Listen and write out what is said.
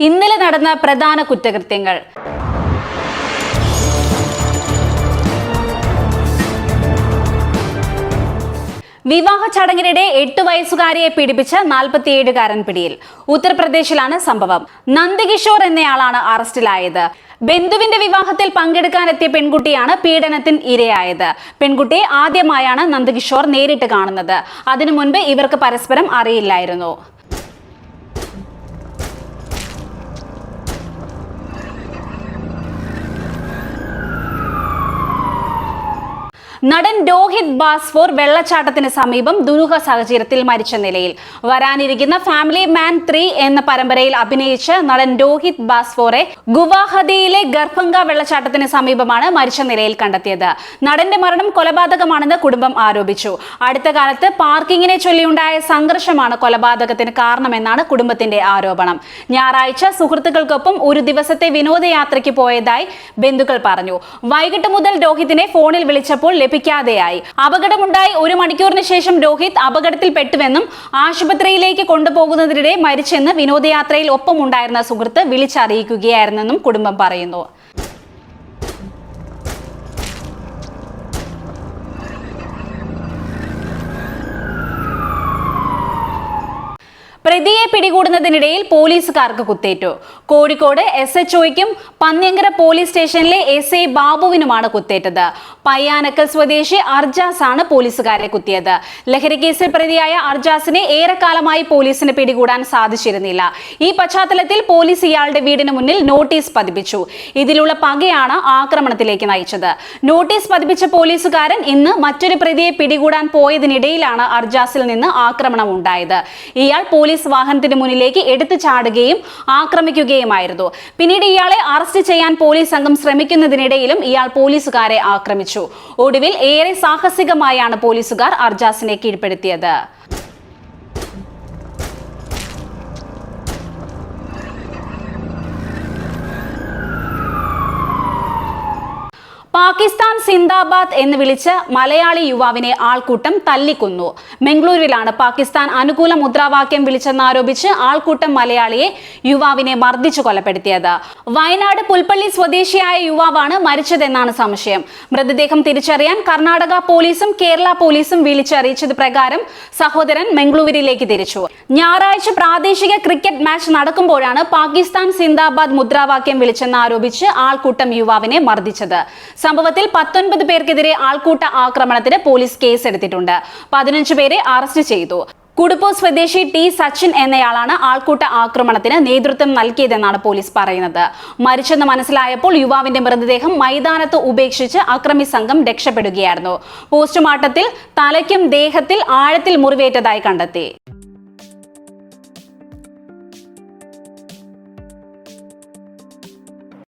ഇന്നലെ നടന്ന പ്രധാന കുറ്റകൃത്യങ്ങൾ. വിവാഹ ചടങ്ങിനിടെ 8 വയസ്സുകാരിയെ പീഡിപ്പിച്ച 47കാരൻ പിടിയിൽ. ഉത്തർപ്രദേശിലാണ് സംഭവം. നന്ദകിഷോർ എന്നയാളാണ് അറസ്റ്റിലായത്. ബന്ധുവിന്റെ വിവാഹത്തിൽ പങ്കെടുക്കാനെത്തിയ പെൺകുട്ടിയാണ് പീഡനത്തിന് ഇരയായത്. പെൺകുട്ടിയെ ആദ്യമായാണ് നന്ദകിഷോർ നേരിട്ട് കാണുന്നത്. അതിനു മുൻപ് ഇവർക്ക് പരസ്പരം അറിയില്ലായിരുന്നു. നടൻ രോഹിത് ബാസ്ഫോർ വെള്ളച്ചാട്ടത്തിന് സമീപം ദുരൂഹ സാഹചര്യത്തിൽ മരിച്ച നിലയിൽ. വരാനിരിക്കുന്ന ഫാമിലി മാൻ 3 എന്ന പരമ്പരയിൽ അഭിനയിച്ച നടൻ രോഹിത് ബാസ്ഫോറെ ഗുവാഹത്തിയിലെ ഗർഭംഗ വെള്ളച്ചാട്ടത്തിന് സമീപമാണ് മരിച്ച നിലയിൽ കണ്ടെത്തിയത്. നടന്റെ മരണം കൊലപാതകമാണെന്ന് കുടുംബം ആരോപിച്ചു. അടുത്ത കാലത്ത് പാർക്കിങ്ങിനെ ചൊല്ലിയുണ്ടായ സംഘർഷമാണ് കൊലപാതകത്തിന് കാരണമെന്നാണ് കുടുംബത്തിന്റെ ആരോപണം. ഞായറാഴ്ച സുഹൃത്തുക്കൾക്കൊപ്പം ഒരു ദിവസത്തെ വിനോദയാത്രയ്ക്ക് പോയതായി ബന്ധുക്കൾ പറഞ്ഞു. വൈകിട്ട് മുതൽ രോഹിതിനെ ഫോണിൽ വിളിച്ചപ്പോൾ ലഭിക്കാതെയായി. അപകടമുണ്ടായി 1 മണിക്കൂറിന് ശേഷം രോഹിത് അപകടത്തിൽ പെട്ടുവെന്നും ആശുപത്രിയിലേക്ക് കൊണ്ടുപോകുന്നതിനിടെ മരിച്ചെന്ന് വിനോദയാത്രയിൽ ഒപ്പമുണ്ടായിരുന്ന സുഹൃത്ത് വിളിച്ചറിയിക്കുകയായിരുന്നെന്നും കുടുംബം പറയുന്നു. പ്രതിയെ പിടികൂടുന്നതിനിടയിൽ പോലീസുകാർക്ക് കുത്തേറ്റു. കോഴിക്കോട് SHOയ്ക്കും പന്ന്യങ്കര പോലീസ് സ്റ്റേഷനിലെ SI ബാബുവിനുമാണ് കുത്തേറ്റത്. പയ്യാനക്കൽ സ്വദേശി അർജാസ് ആണ് പോലീസുകാരെ കുത്തിയത്. ലഹരിക്കേസിൽ പ്രതിയായ അർജാസിനെ ഏറെക്കാലമായി പോലീസിന് പിടികൂടാൻ സാധിച്ചിരുന്നില്ല. ഈ പശ്ചാത്തലത്തിൽ പോലീസ് ഇയാളുടെ വീടിന് മുന്നിൽ നോട്ടീസ് പതിപ്പിച്ചു. ഇതിലുള്ള പകയാണ് ആക്രമണത്തിലേക്ക് നയിച്ചത്. നോട്ടീസ് പതിപ്പിച്ച പോലീസുകാരൻ ഇന്ന് മറ്റൊരു പ്രതിയെ പിടികൂടാൻ പോയതിനിടയിലാണ് അർജാസിൽ നിന്ന് ആക്രമണം ഉണ്ടായത്. ഇയാൾ പോലീസ് വാഹനത്തിന് മുന്നിലേക്ക് എടുത്തു ചാടുകയും ആക്രമിക്കുകയുമായിരുന്നു. പിന്നീട് ഇയാളെ അറസ്റ്റ് ചെയ്യാൻ പോലീസ് സംഘം ശ്രമിക്കുന്നതിനിടയിലും ഇയാൾ പോലീസുകാരെ ആക്രമിച്ചു. ഒടുവിൽ ഏറെ സാഹസികമായാണ് പോലീസുകാർ അർജാസിനെ കീഴ്പ്പെടുത്തിയത്. പാകിസ്ഥാൻ സിന്ദാബാദ് എന്ന് വിളിച്ച് മലയാളി യുവാവിനെ ആൾക്കൂട്ടം തല്ലിക്കൊന്നു. മംഗളൂരുവിലാണ് പാകിസ്ഥാൻ അനുകൂല മുദ്രാവാക്യം വിളിച്ചെന്നാരോപിച്ച് ആൾക്കൂട്ടം മലയാളിയെ യുവാവിനെ മർദ്ദിച്ചു കൊലപ്പെടുത്തിയത്. വയനാട് പുൽപ്പള്ളി സ്വദേശിയായ യുവാവാണ് മരിച്ചതെന്നാണ് സംശയം. മൃതദേഹം തിരിച്ചറിയാൻ കർണാടക പോലീസും കേരള പോലീസും വിളിച്ചറിയിച്ചത് പ്രകാരം സഹോദരൻ മംഗളൂരുവിലേക്ക് തിരിച്ചു. ഞായറാഴ്ച പ്രാദേശിക ക്രിക്കറ്റ് മാച്ച് നടക്കുമ്പോഴാണ് പാകിസ്ഥാൻ സിന്ദാബാദ് മുദ്രാവാക്യം വിളിച്ചെന്നാരോപിച്ച് ആൾക്കൂട്ടം യുവാവിനെ മർദ്ദിച്ചത്. സംഭവത്തിൽ 19 പേർക്കെതിരെ ആൾക്കൂട്ട ആക്രമണത്തിന് പോലീസ് കേസെടുത്തിട്ടുണ്ട്. 15 പേരെ അറസ്റ്റ് ചെയ്തു. കുടുപ്പോ സ്വദേശി T സച്ചിൻ എന്നയാളാണ് ആൾക്കൂട്ട ആക്രമണത്തിന് നേതൃത്വം നൽകിയതെന്നാണ് പോലീസ് പറയുന്നത്. മരിച്ചെന്ന് മനസ്സിലായപ്പോൾ യുവാവിന്റെ മൃതദേഹം മൈതാനത്ത് ഉപേക്ഷിച്ച് അക്രമി സംഘം രക്ഷപ്പെടുകയായിരുന്നു. പോസ്റ്റ്മോർട്ടത്തിൽ തലയ്ക്കും ദേഹത്തിൽ ആഴത്തിൽ മുറിവേറ്റതായി കണ്ടെത്തി.